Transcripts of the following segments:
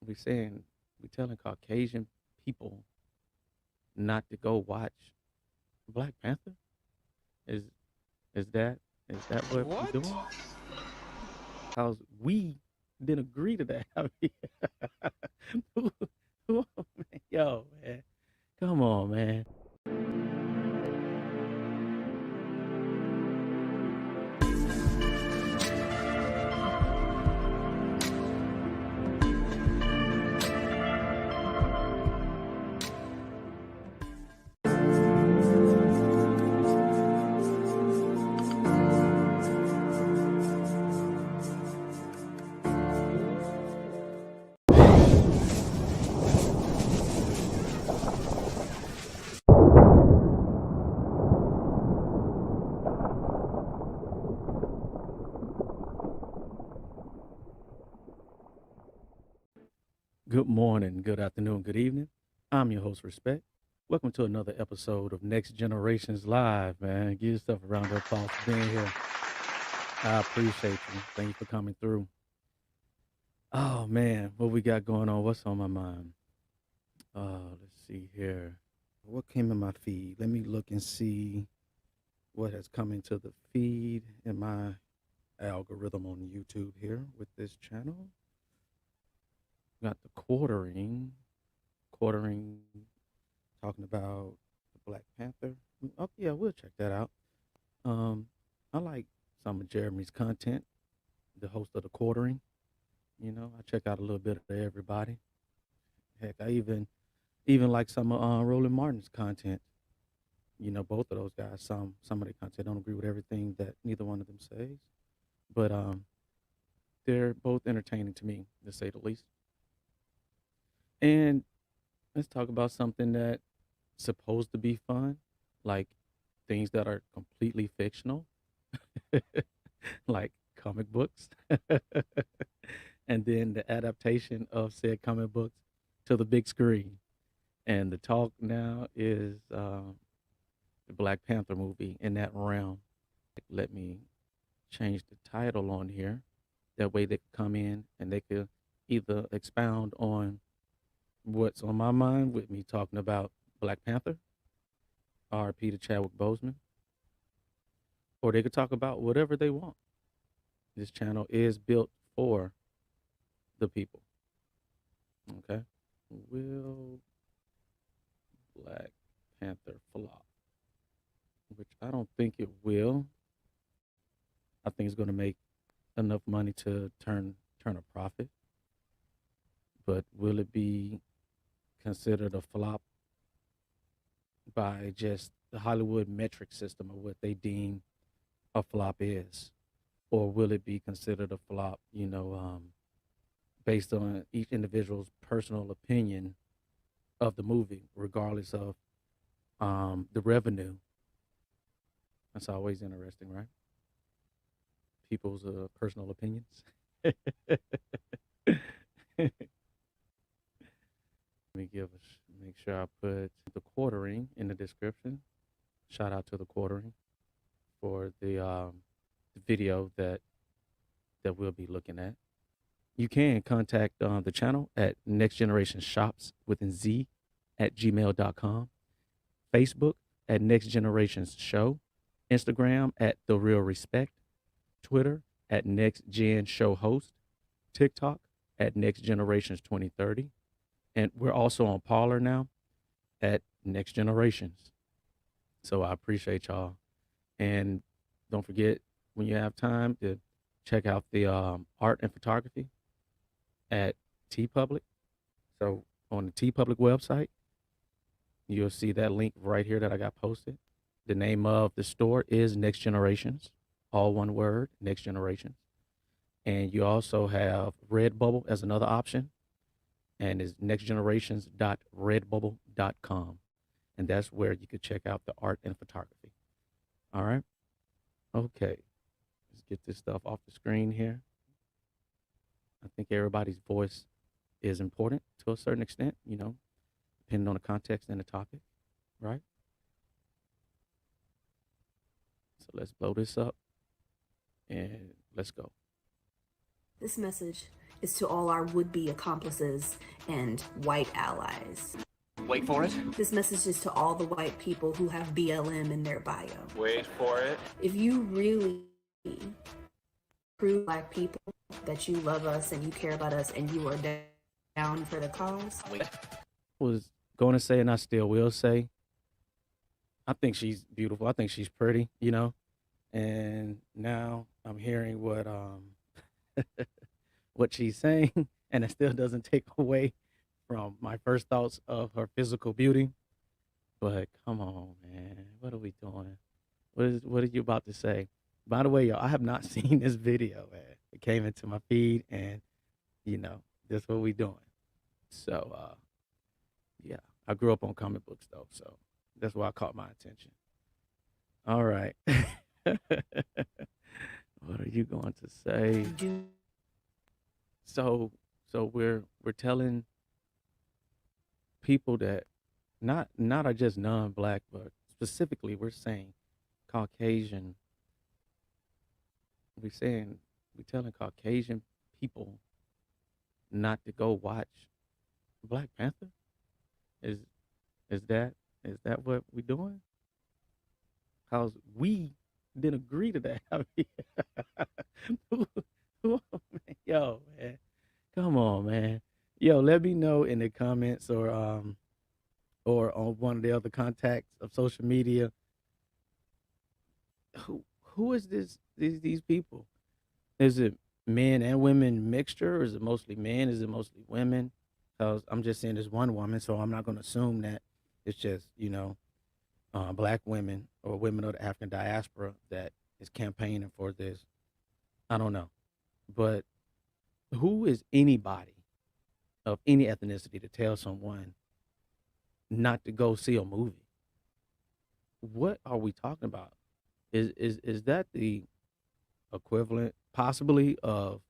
we telling Caucasian people not to go watch Black Panther? Is is that is that what we What? doing? Cause we didn't agree to that. I mean, man, yo, man, come on, man. Good morning, good afternoon, good evening. I'm your host, Respect. Welcome to another episode of Next Generations Live, man. Give yourself a round of applause for being here. I appreciate you. Thank you for coming through. Oh man, what we got going on? What's on my mind? Let's see here. What came in my feed? Let me look and see what has come into the feed in my algorithm on YouTube here with this channel. Got the quartering, talking about the Black Panther. Oh yeah, we'll check that out. Um, I like some of Jeremy's content, the host of the quartering. I check out a little bit of everybody. Heck, I even like some of Roland Martin's content. Both of those guys. Some of their content don't agree with everything that neither one of them says, but they're both entertaining to me, to say the least. And let's talk about something that's supposed to be fun, like things that are completely fictional, like comic books, and then the adaptation of said comic books to the big screen. And the talk now is the Black Panther movie in that realm. Let me change the title on here. That way they could come in and they could either expound on what's on my mind with me talking about Black Panther, RP to Chadwick Boseman, or they could talk about whatever they want. This channel is built for the people. Okay. Will Black Panther flop? Which I don't think it will. I think it's going to make enough money to turn a profit. But will it be considered a flop by just the Hollywood metric system of what they deem a flop is? Or will it be considered a flop, based on each individual's personal opinion of the movie, regardless of the revenue? That's always interesting, right? People's personal opinions. Let me make sure I put the quartering in the description. Shout out to the quartering for the video that we'll be looking at. You can contact the channel at Next Generation Shops within Z at gmail.com, Facebook at Next Generations Show, Instagram at The Real Respect, Twitter at Next Gen Show Host, TikTok at Next Generations 2030, and we're also on Parler now at Next Generations. So I appreciate y'all, and don't forget when you have time to check out the art and photography at T Public. So on the T Public website, you'll see that link right here that I got posted. The name of the store is Next Generations, all one word, Next Generations. And you also have Redbubble as another option, and it's nextgenerations.redbubble.com. And that's where you could check out the art and photography. All right. Okay. Let's get this stuff off the screen here. I think everybody's voice is important to a certain extent, depending on the context and the topic, right? So let's blow this up and let's go. This message is to all our would-be accomplices and white allies. Wait for it. This message is to all the white people who have BLM in their bio. Wait for it. If you really prove black people that you love us and you care about us and you are down for the cause. Wait. Was going to say, and I still will say, I think she's beautiful. I think she's pretty, you know. And now I'm hearing what she's saying, and it still doesn't take away from my first thoughts of her physical beauty. But come on, man, what are we doing? What are you about to say? By the way, y'all, I have not seen this video, man. It came into my feed, and that's what we doing. So, yeah, I grew up on comic books though, so that's why I caught my attention. All right. What are you going to say? So, we're telling people that not are just non-black, but specifically we're saying Caucasian. We're telling Caucasian people not to go watch Black Panther. Is is that is that what we're doing? Cause we didn't agree to that. I mean, yo, man, come on, man. Yo, let me know in the comments or on one of the other contacts of social media. Who is these people? Is it men and women mixture, or is it mostly men? Is it mostly women? Because I'm just saying there's one woman, so I'm not going to assume that it's just black women or women of the African diaspora that is campaigning for this. I don't know, but who is anybody of any ethnicity to tell someone not to go see a movie? What are we talking about? Is that the equivalent, possibly, of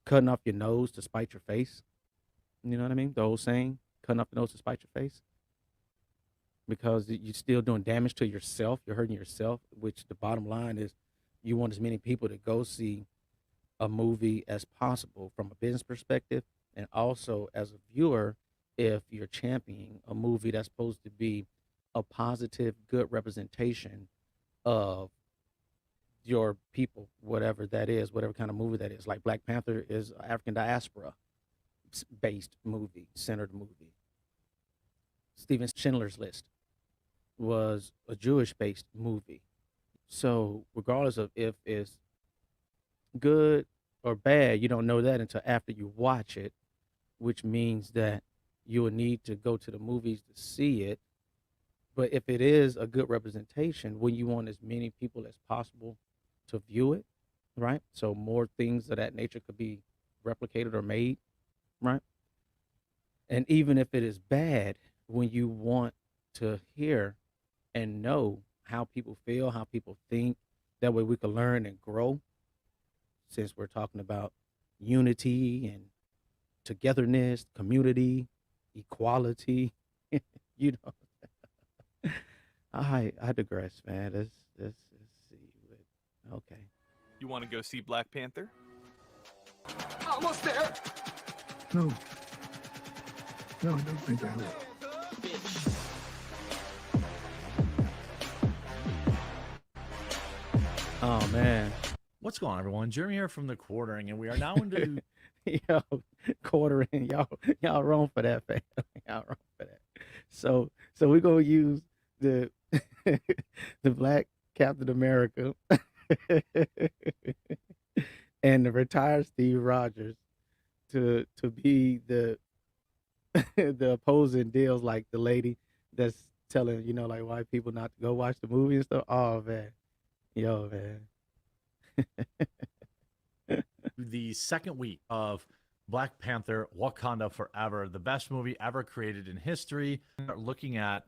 cutting off your nose to spite your face? You know what I mean? The old saying, cutting off your nose to spite your face, because you're still doing damage to yourself. You're hurting yourself. Which the bottom line is, you want as many people to go see a movie as possible from a business perspective, and also as a viewer, if you're championing a movie that's supposed to be a positive, good representation of your people, whatever that is, whatever kind of movie that is. Like Black Panther is an African diaspora based movie, centered movie. Steven Schindler's List was a Jewish based movie. So regardless of if it's good or bad, you don't know that until after you watch it, which means that you will need to go to the movies to see it. But if it is a good representation, when you want as many people as possible to view it, right? So more things of that nature could be replicated or made, right? And even if it is bad, when you want to hear and know how people feel, how people think, that way we can learn and grow, since we're talking about unity and togetherness, community, equality, you know. I digress, man. Let's see. Okay. You want to go see Black Panther? Almost there. No. No, I don't think I will. Oh man. What's going on, everyone? Jeremy here from the Quartering, and we are now into Yo, quartering. Y'all wrong for that, fam. Y'all wrong for that. So we're gonna use the the Black Captain America and the retired Steve Rogers to be the the opposing deals, like the lady that's telling like white people not to go watch the movie and stuff. Oh man, yo man. the second week of Black Panther Wakanda Forever, the best movie ever created in history. Looking at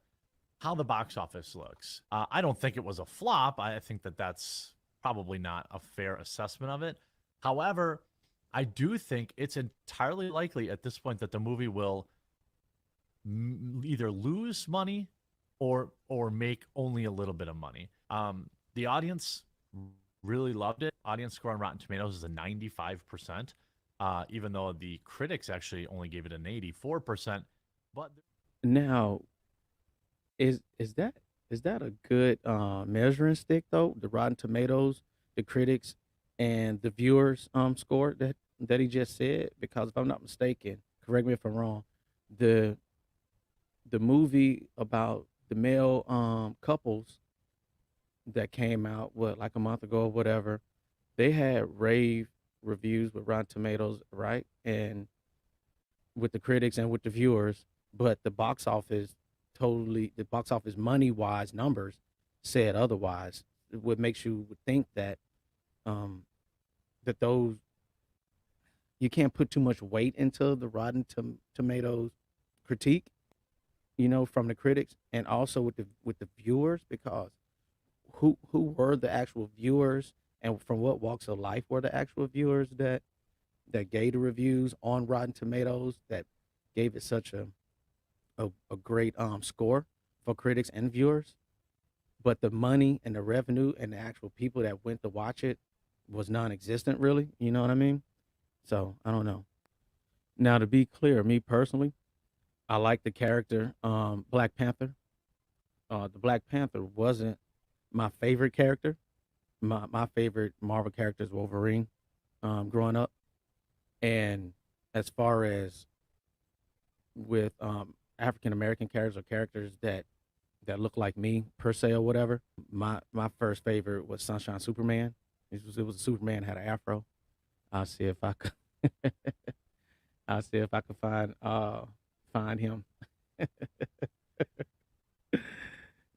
how the box office looks. I don't think it was a flop. I think that that's probably not a fair assessment of it. However, I do think it's entirely likely at this point that the movie will either lose money or make only a little bit of money. The audience really loved it. Audience score on Rotten Tomatoes is a 95%. even though the critics actually only gave it an 84%. But Now, is that a good measuring stick though? The Rotten Tomatoes, the critics, and the viewers score that he just said. Because if I'm not mistaken, correct me if I'm wrong, the movie about the male couples that came out what like a month ago or whatever, they had rave reviews with Rotten Tomatoes, right? And with the critics and with the viewers, but the box office money wise numbers said otherwise. What makes you think that um that those you can't put too much weight into the Tomatoes critique, from the critics and also with the viewers, because who were the actual viewers and from what walks of life were the actual viewers that gave the reviews on Rotten Tomatoes that gave it such a great score for critics and viewers, but the money and the revenue and the actual people that went to watch it was non-existent, really. You know what I mean? So I don't know. Now, to be clear, me personally, I like the character Black Panther. The Black Panther wasn't my favorite character. My favorite Marvel character is Wolverine. Growing up, and as far as with African American characters or characters that look like me per se or whatever, my first favorite was Sunshine Superman. It was a Superman had an afro. I'll see if I could I'll see if I could find him.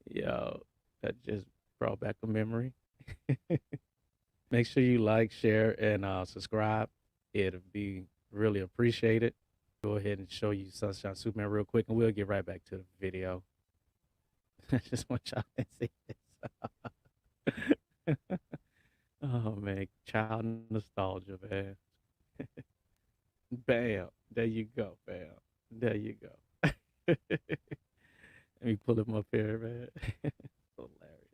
Yo, that just brought back a memory. Make sure you like, share, and subscribe. It'll be really appreciated. Go ahead and show you Sunshine Superman real quick, and we'll get right back to the video. I just want y'all to see this. Oh man, child nostalgia, man. Bam, there you go, bam, there you go. Let me pull him up here, man. Hilarious.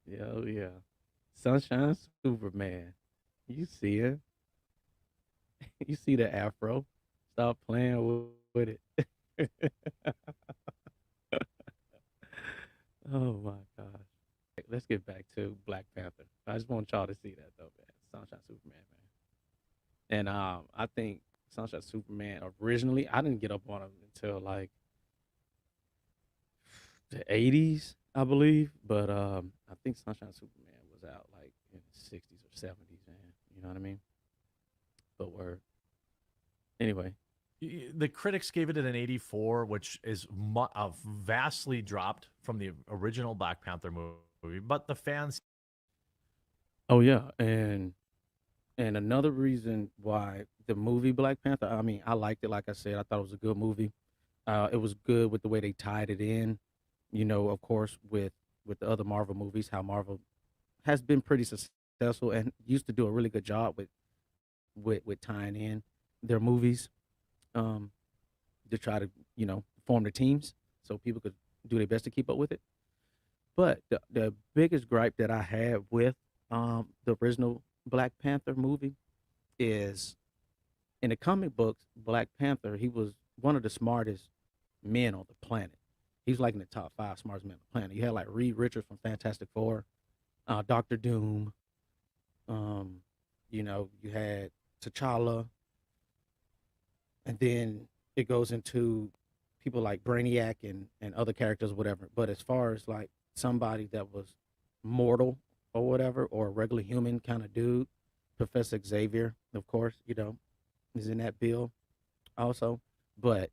Yo, yeah. Sunshine Superman. You see him? You see the afro? Stop playing with it. Oh my gosh. Let's get back to Black Panther. I just want y'all to see that though, man. Sunshine Superman, man. And I think Sunshine Superman originally I didn't get up on him until like the 80s, I believe. But I think Sunshine Superman was out like in the 60s or 70s, man. You know what I mean? But word. Anyway, the critics gave it an 84, which is vastly dropped from the original Black Panther movie. But the fans, oh yeah, and another reason why the movie Black Panther, I mean, I liked it. Like I said, I thought it was a good movie. It was good with the way they tied it in. Of course, with the other Marvel movies, how Marvel has been pretty successful and used to do a really good job with tying in their movies, um, to try to form the teams so people could do their best to keep up with it. But the biggest gripe that I had with the original Black Panther movie is in the comic books, Black Panther, he was one of the smartest men on the planet. He's like in the top five smartest men on the planet. You had like Reed Richards from Fantastic Four, Doctor Doom. You had T'Challa, and then it goes into people like Brainiac and other characters, whatever. But as far as like somebody that was mortal or whatever, or a regular human kind of dude, Professor Xavier, of course, is in that bill also. But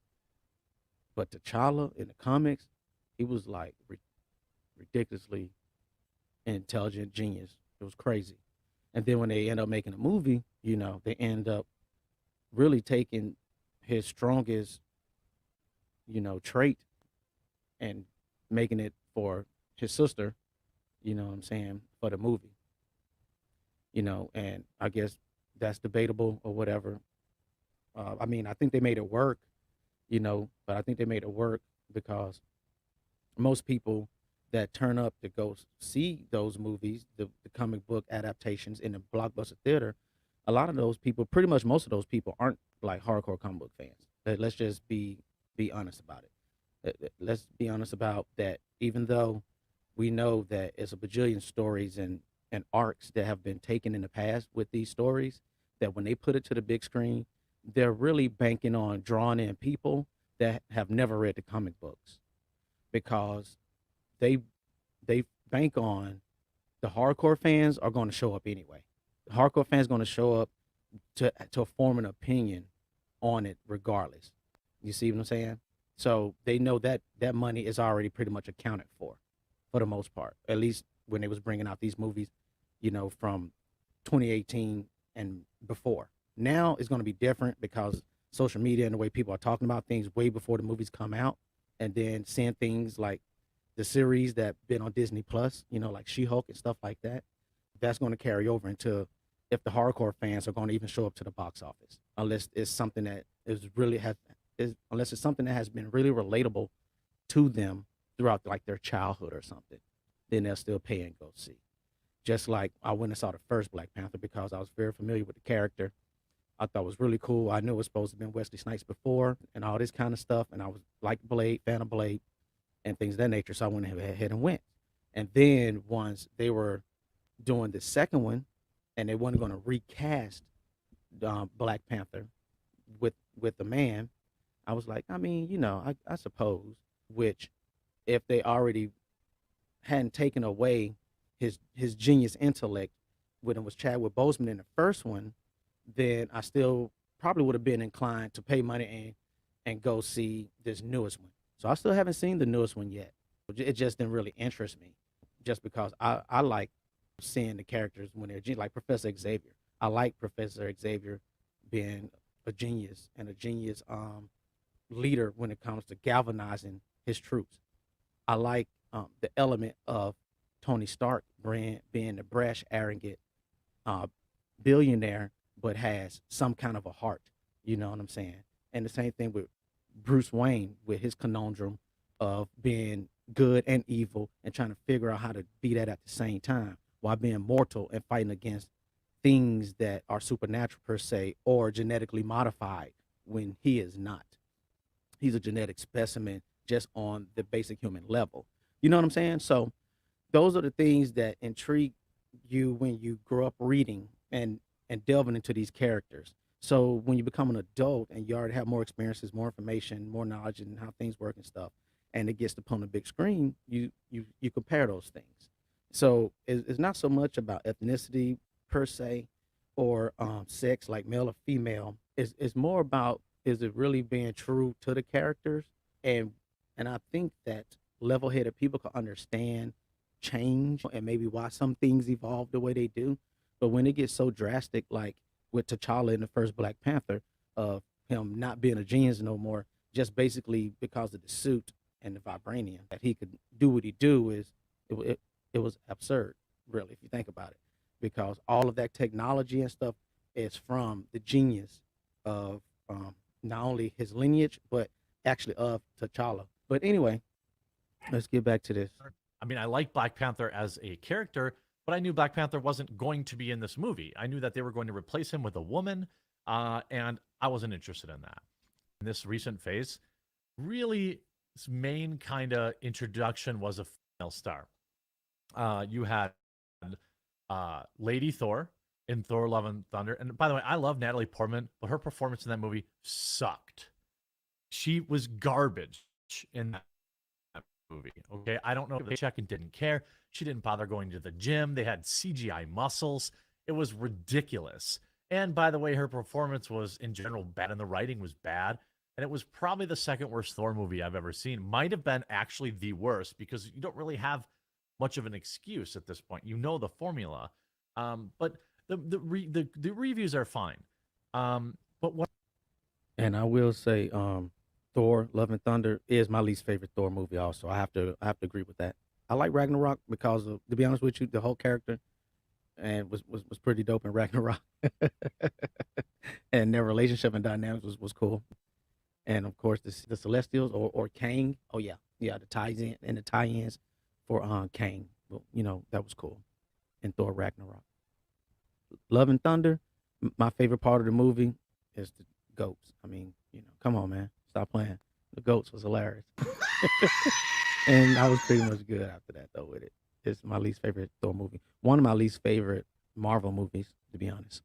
T'Challa in the comics, he was like ridiculously intelligent genius. It was crazy. And then when they end up making a movie, they end up really taking his strongest, trait and making it for his sister, you know what I'm saying, for the movie. And I guess that's debatable or whatever. I mean, I think they made it work, but I think they made it work because most people that turn up to go see those movies, the comic book adaptations in the blockbuster theater, a lot of those people, pretty much most of those people, aren't like hardcore comic book fans. Let's just be honest about it. Let's be honest about that. Even though we know that it's a bajillion stories and arcs that have been taken in the past with these stories, that when they put it to the big screen, they're really banking on drawing in people that have never read the comic books, because they they bank on the hardcore fans are going to show up anyway. The hardcore fans going to show up to form an opinion on it regardless. You see what I'm saying? So they know that that money is already pretty much accounted for the most part. At least when they was bringing out these movies, from 2018 and before. Now it's going to be different because social media and the way people are talking about things way before the movies come out, and then seeing things like the series that been on Disney Plus, like She-Hulk and stuff like that. That's going to carry over into if the hardcore fans are going to even show up to the box office, unless it's something that unless it's something that has been really relatable to them throughout like their childhood or something, then they'll still pay and go see. Just like I went and saw the first Black Panther because I was very familiar with the character. I thought it was really cool. I knew it was supposed to have been Wesley Snipes before and all this kind of stuff. And I was like Blade, fan of Blade and things of that nature. So I went ahead and went. And then once they were doing the second one and they weren't going to recast Black Panther with the man, I was like, I mean, I suppose, which if they already hadn't taken away his genius intellect when it was Chadwick Boseman in the first one, then I still probably would have been inclined to pay money and go see this newest one. So I still haven't seen the newest one yet. It just didn't really interest me, just because I like seeing the characters when they're like Professor Xavier. I like Professor Xavier being a genius and a genius leader when it comes to galvanizing his troops. I like the element of Tony Stark being the brash, arrogant billionaire, but has some kind of a heart. You know what I'm saying? And the same thing with Bruce Wayne with his conundrum of being good and evil and trying to figure out how to be that at the same time while being mortal and fighting against things that are supernatural per se or genetically modified when he is not. He's a genetic specimen just on the basic human level. You know what I'm saying? So those are the things that intrigue you when you grow up reading and delving into these characters. So when you become an adult and you already have more experiences, more information, more knowledge and how things work and stuff, and it gets to put on the big screen, you compare those things. So it's not so much about ethnicity per se or sex, like male or female. It's more about, is it really being true to the characters? And I think that level-headed people can understand change and maybe why some things evolve the way they do. But when it gets so drastic, like with T'Challa in the first Black Panther, of him not being a genius no more, just basically because of the suit and the vibranium that he could do what he do, it was absurd, really, if you think about it, because all of that technology and stuff is from the genius of not only his lineage but actually of T'Challa. But anyway, let's get back to this. I mean, I like Black Panther as a character, but I knew Black Panther wasn't going to be in this movie. I knew that they were going to replace him with a woman, and I wasn't interested in that. In this recent phase, really, its main kind of introduction was a female star. You had Lady Thor in Thor: Love and Thunder, and by the way, I love Natalie Portman, but her performance in that movie sucked. She was garbage in that movie. Okay, I don't know if the chicken didn't care. She didn't bother going to the gym. They had CGI muscles. It was ridiculous. And by the way, her performance was in general bad, and the writing was bad. And it was probably the second worst Thor movie I've ever seen. Might have been actually the worst, because you don't really have much of an excuse at this point. You know the formula, but the reviews are fine. But what? And I will say, Thor: Love and Thunder is my least favorite Thor movie. Also, I have to agree with that. I like Ragnarok because of, to be honest with you, the whole character and was pretty dope in Ragnarok, and their relationship and dynamics was cool. And of course, the Celestials or Kang. Oh yeah, the tie-ins for Kang. Well, that was cool in Thor Ragnarok. Love and Thunder, My favorite part of the movie is the goats. I mean, come on, man, stop playing. The goats was hilarious, and I was pretty much good after that though with it. It's my least favorite Thor movie. One of my least favorite Marvel movies, to be honest.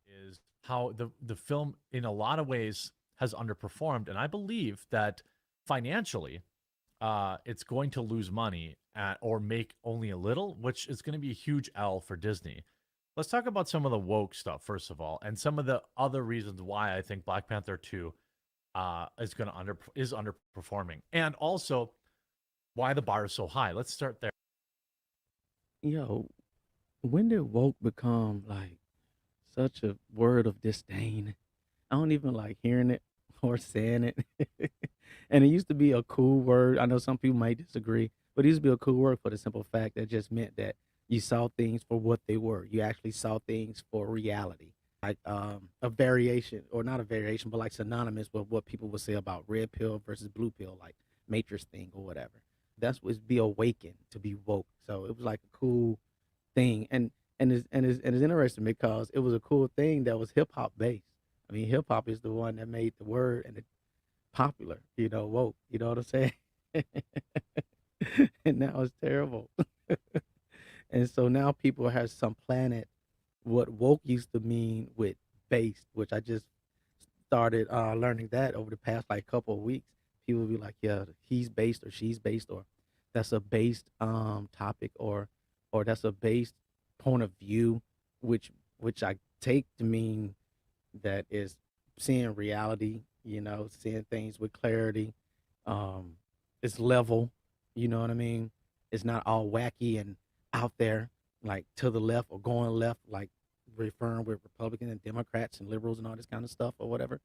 Is how the film in a lot of ways has underperformed, and I believe that financially, it's going to lose money or make only a little, which is going to be a huge L for Disney. Let's talk about some of the woke stuff first of all, and some of the other reasons why I think Black Panther 2 is underperforming, and also why the bar is so high. Let's start there. Yo, when did woke become like such a word of disdain? I don't even like hearing it or saying it. And it used to be a cool word. I know some people might disagree, but it used to be a cool word for the simple fact that just meant that you saw things for what they were. You actually saw things for reality. Like a variation, or not a variation, but like synonymous with what people would say about red pill versus blue pill, like Matrix thing or whatever. That's what's be awakened to be woke. So it was like a cool thing, and it's interesting because it was a cool thing that was hip hop based. I mean, hip hop is the one that made the word and it popular. Woke. You know what I'm saying? And now it's terrible. And so now people have some planet what woke used to mean with based, which I just started learning that over the past like couple of weeks. People will be like, yeah, he's based or she's based, or that's a based topic, or that's a based point of view, which I take to mean that is seeing reality, seeing things with clarity. Um, it's level, you know what I mean? It's not all wacky and out there, like to the left or going left, like referring with Republicans and Democrats and liberals and all this kind of stuff or whatever,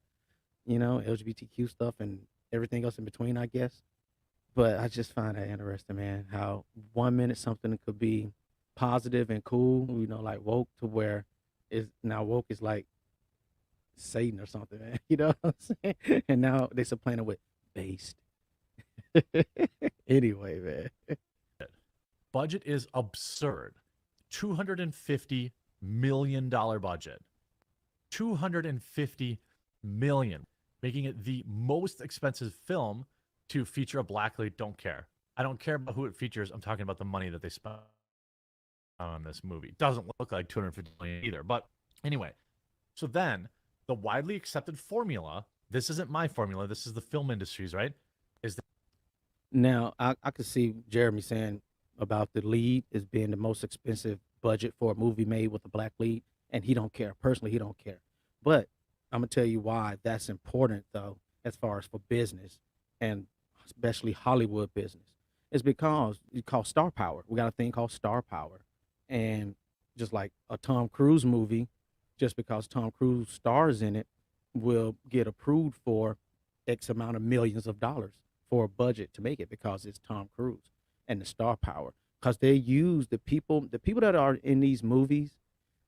LGBTQ stuff and everything else in between, I guess. But I just find that interesting, man, how 1 minute something could be positive and cool, like woke, to where is now woke is like Satan or something, man. You know what I'm saying? And now they supplant it with based. Anyway, man. Budget is absurd. $250 million budget. 250 million, making it the most expensive film to feature a black lead. Don't care. I don't care about who it features. I'm talking about the money that they spent on this movie. Doesn't look like 250 million either. But anyway, so then the widely accepted formula, this isn't my formula, this is the film industry's, right? Is that Now, I could see Jeremy saying about the lead as being the most expensive budget for a movie made with a black lead, and he don't care. Personally, he don't care. But I'm gonna tell you why that's important, though, as far as for business, and especially Hollywood business. It's because you call star power. We got a thing called star power, and just like a Tom Cruise movie, just because Tom Cruise stars in it, will get approved for X amount of millions of dollars for a budget to make it because it's Tom Cruise and the star power. Because they use the people that are in these movies,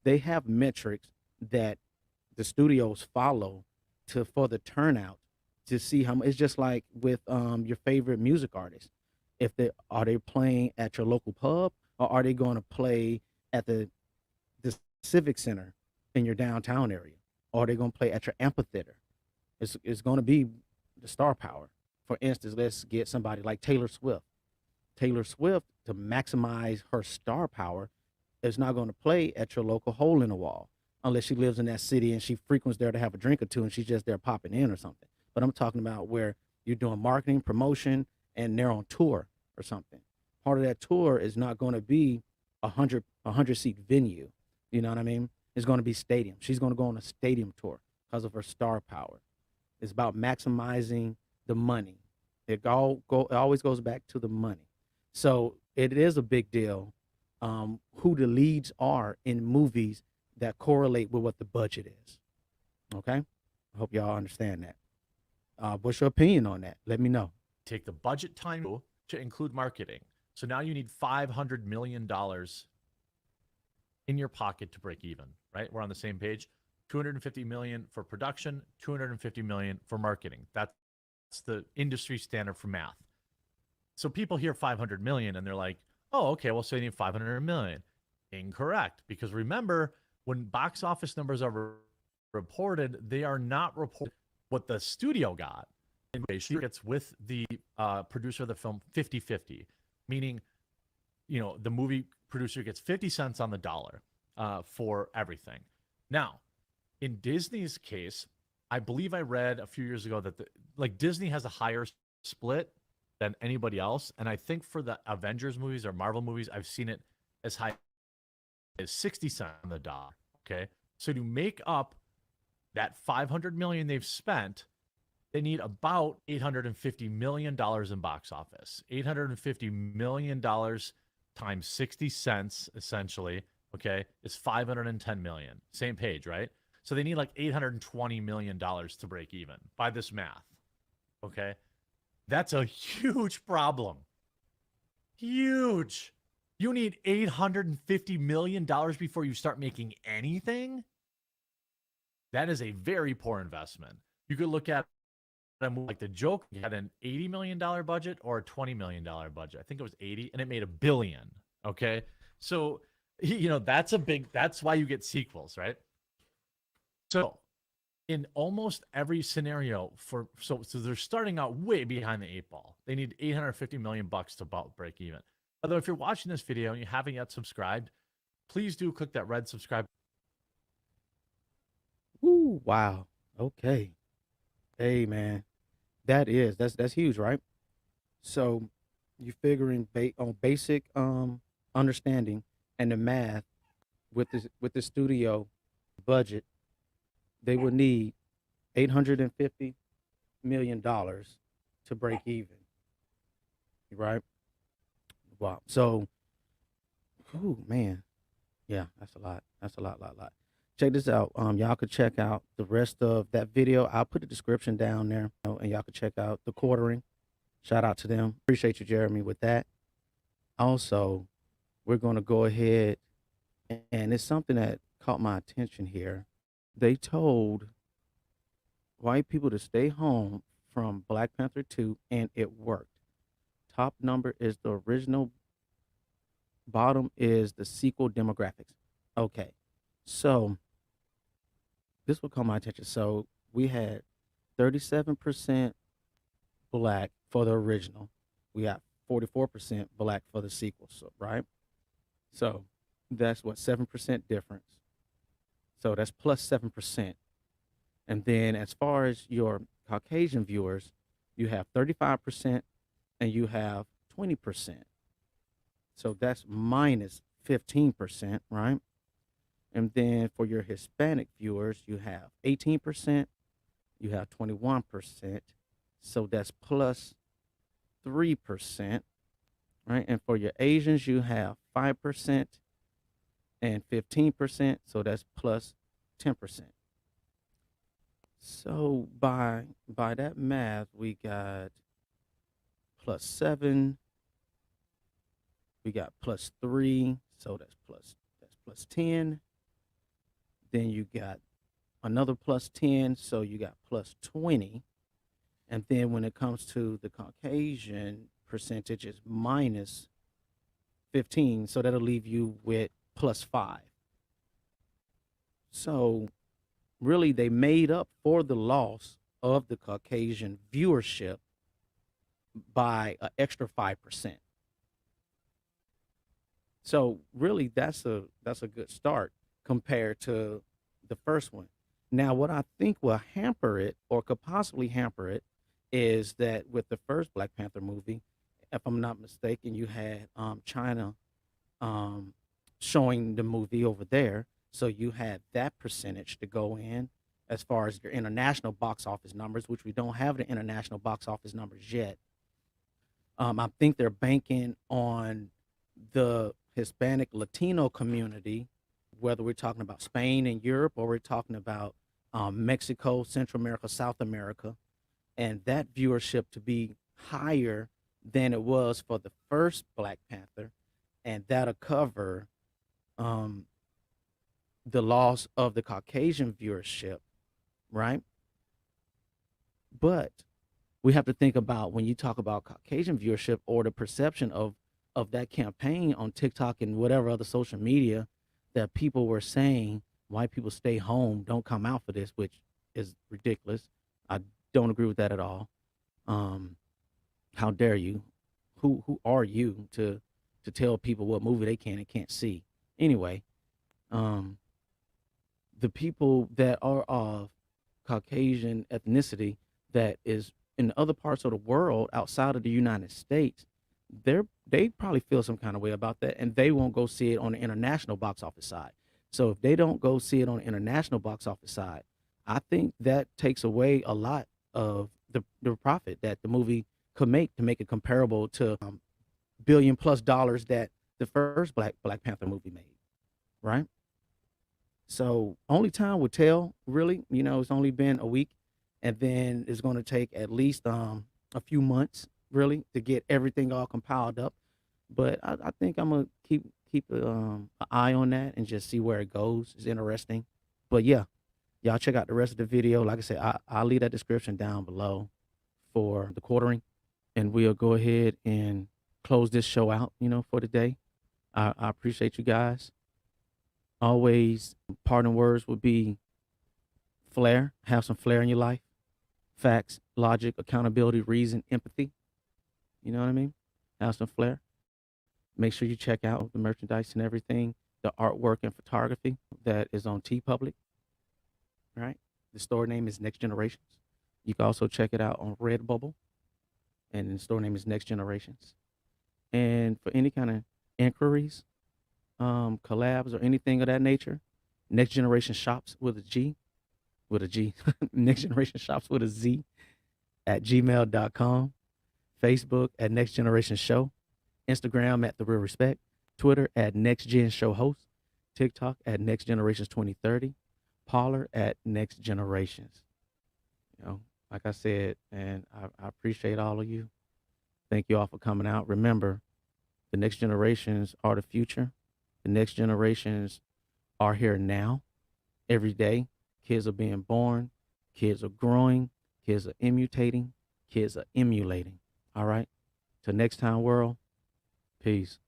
they have metrics that the studios follow to for the turnout to see how much. It's just like with your favorite music artist. If they are they playing at your local pub, or are they going to play at the civic center in your downtown area, or are they going to play at your amphitheater? It's going to be the star power. For instance, let's get somebody like Taylor Swift. Taylor Swift, to maximize her star power, is not going to play at your local hole in the wall unless she lives in that city and she frequents there to have a drink or two and she's just there popping in or something. But I'm talking about where you're doing marketing, promotion, and they're on tour or something. Part of that tour is not going to be a hundred seat venue. You know what I mean? It's going to be stadium. She's going to go on a stadium tour because of her star power. It's about maximizing the money. It always goes back to the money. So it is a big deal who the leads are in movies that correlate with what the budget is. Okay, I hope y'all understand that. What's your opinion on that? Let me know. take the budget time to include marketing. So now you need $500 million in your pocket to break even, right? We're on the same page. 250 million for production, 250 million for marketing. That's the industry standard for math. So people hear 500 million and they're like, oh, okay, well, so you need 500 million. Incorrect. Because remember, when box office numbers are reported, they are not reported what the studio got. It's with the producer of the film 50-50, meaning, the movie producer gets 50 cents on the dollar for everything. Now, in Disney's case, I believe I read a few years ago that Disney has a higher split than anybody else. And I think for the Avengers movies or Marvel movies, I've seen it as high as 60 cents on the dollar. Okay. So to make up that 500 million they've spent, they need about $850 million in box office. $850 million times 60 cents, essentially, okay, is 510 million. Same page, right? So they need like $820 million to break even by this math, okay? That's a huge problem. Huge. You need $850 million before you start making anything? That is a very poor investment. You could look at like The Joker had an $80 million budget or a $20 million budget. I think it was 80, and it made $1 billion. Okay. So, that's why you get sequels, right? So in almost every scenario so they're starting out way behind the 8 ball. They need $850 million to about break even. Although if you're watching this video and you haven't yet subscribed, please do click that red subscribe. Ooh, wow. Okay. Hey, man. That's huge, right? So you figuring on basic understanding and the math with the studio budget, they would need $850 million to break even. Right? Wow. So, man. Yeah, that's a lot. That's a lot. Check this out. Y'all could check out the rest of that video. I'll put the description down there, and y'all could check out the quartering. Shout out to them. Appreciate you, Jeremy, with that. Also, we're going to go ahead, and it's something that caught my attention here. They told white people to stay home from Black Panther 2, and it worked. Top number is the original. Bottom is the sequel demographics. Okay. So this will call my attention. So we had 37% Black for the original. We got 44% Black for the sequel. So, right? So that's what, 7% difference. So that's plus 7%. And then as far as your Caucasian viewers, you have 35% and you have 20%. So that's minus 15%, right? And then for your Hispanic viewers, you have 18%, you have 21%. So that's plus 3%, right? And for your Asians, you have 5% and 15%. So that's plus 10%. So by that math, we got plus 7. We got plus 3. So that's plus 10. Then you got another plus 10, so you got plus 20. And then when it comes to the Caucasian percentage, it's minus 15, so that'll leave you with plus 5. So really, they made up for the loss of the Caucasian viewership by an extra 5%. So really, that's a good start compared to the first one. Now, what I think will hamper it, or could possibly hamper it, is that with the first Black Panther movie, if I'm not mistaken, you had China showing the movie over there, so you had that percentage to go in as far as your international box office numbers, which we don't have the international box office numbers yet. I think they're banking on the Hispanic Latino community, whether we're talking about Spain and Europe or we're talking about Mexico, Central America, South America, and that viewership to be higher than it was for the first Black Panther, and that'll cover the loss of the Caucasian viewership, right? But we have to think about, when you talk about Caucasian viewership or the perception of that campaign on TikTok and whatever other social media, that people were saying white people stay home, don't come out for this, which is ridiculous. I don't agree with that at all. Um, how dare you? Who are you to tell people what movie they can and can't see? Anyway, um, the people that are of Caucasian ethnicity that is in other parts of the world outside of the United States, they probably feel some kind of way about that, and they won't go see it on the international box office side. So if they don't go see it on the international box office side, I think that takes away a lot of the profit that the movie could make it comparable to billion plus dollars that the first Black Panther movie made, right? So only time will tell, really. It's only been a week, and then it's going to take at least a few months, really, to get everything all compiled up. But I think I'm gonna keep an eye on that and just see where it goes. It's interesting, but yeah, y'all check out the rest of the video. Like I said, I'll leave that description down below for the quartering, and we'll go ahead and close this show out. For the day. I appreciate you guys. Always, parting words would be flair. Have some flair in your life. Facts, logic, accountability, reason, empathy. You know what I mean? Have some flair. Make sure you check out the merchandise and everything, the artwork and photography that is on TeePublic. Right? The store name is Next Generations. You can also check it out on Redbubble, and the store name is Next Generations. And for any kind of inquiries, collabs, or anything of that nature, Next Generation Shops with a G, Next Generation Shops with a Z at gmail.com, Facebook at Next Generation Show, Instagram at The Real Respect, Twitter at Next Gen Show Host, TikTok at Next Generations 2030, Parler at Next Generations. Like I said, and I appreciate all of you. Thank you all for coming out. Remember, the next generations are the future. The next generations are here now. Every day, kids are being born, kids are growing, kids are immutating, kids are emulating. All right? Till next time, world. Peace.